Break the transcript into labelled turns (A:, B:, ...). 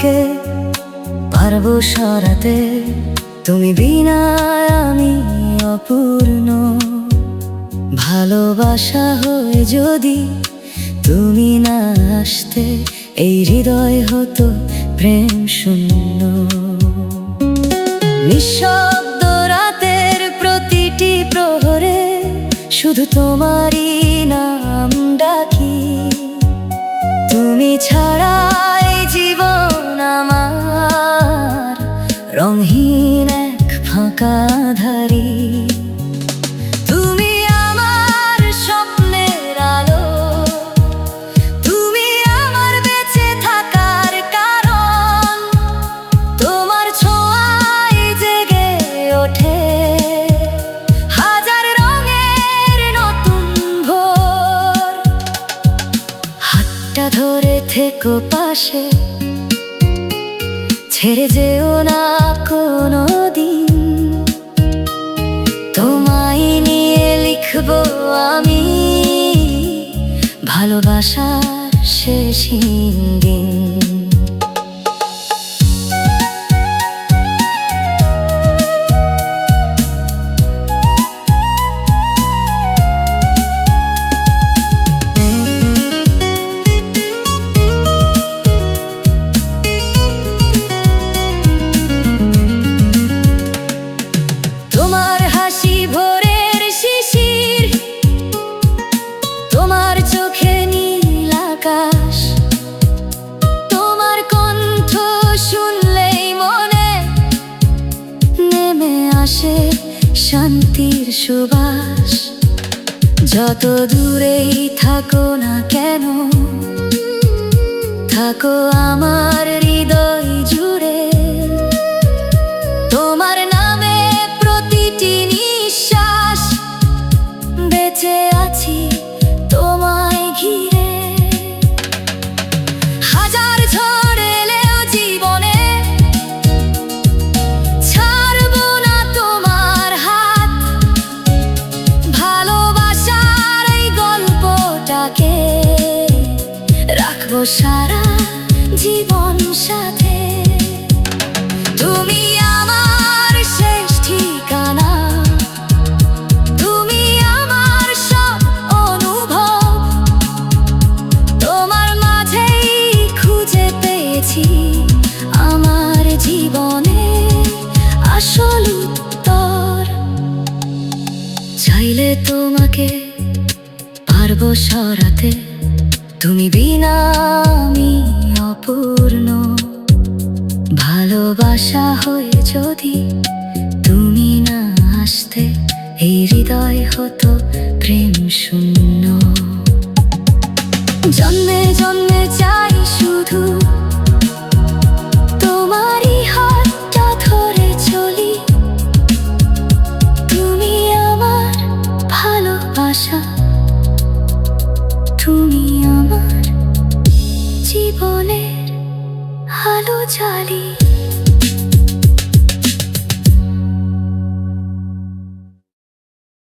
A: তোমাকে পারবো সরাতে, তুমি বিনা আমি অপূর্ণ। ভালোবাসা হয়ে যদি তুমি না আসতে, এই হৃদয় হতো প্রেম শূন্য। নিঃশব্দ রাতের প্রতিটি প্রহরে শুধু তোমারই নাম ডাকি। তুমি ছাড়াই জীবন আমার রঙহীন এক ফাঁকা ধারি। তুমি আমার স্বপ্নের আলো, তুমি আমার বেঁচে থাকার কারণ। তোমার ছোঁয়ায় জেগে ওঠে হাজার রঙের নতুন ভোর। হাতটা ধরে থেকো পাশে, ছেড়ে যেও না কোনো দিন। তোমায় নিয়ে লিখবো আমি ভালোবাসার শেষ দিন। তোমার হাসি ভোরের শিশির, তোমার চোখে নীল আকাশ। তোমার কণ্ঠ শুনলেই মনে নেমে আসে শান্তির সুবাস। যত দূরেই থাকো না কেন, থাকো আমার হৃদয় জুড়ে। তোমার নামে প্রতিটি নিঃশ্বাস, বেঁচে আছি তোমায় ঘিরে। হাজার ঝড় এলেও জীবনে ছাড়বো না তোমার হাত। ভালোবাসার এই গল্পটাকে রাখবো সারা জীবন সাথে। তুমি আমার শেষ ঠিকানা, তুমি আমার সব অনুভব। তোমার মাঝেই খুঁজে পেয়েছি আমার জীবনে আসল উত্তর। চাইলে তোমাকে পারবো সরাতে, তুমি বিনা আমি অপূর্ণ। ভালোবাসা হয়ে যদি তুমি না আসতে, এই হৃদয় হতো প্রেম শূন্য। জন্মে জন্মে চাই শুধু তোমারই হাতটা ধরে চলি। তুমি আমার ভালোবাসা।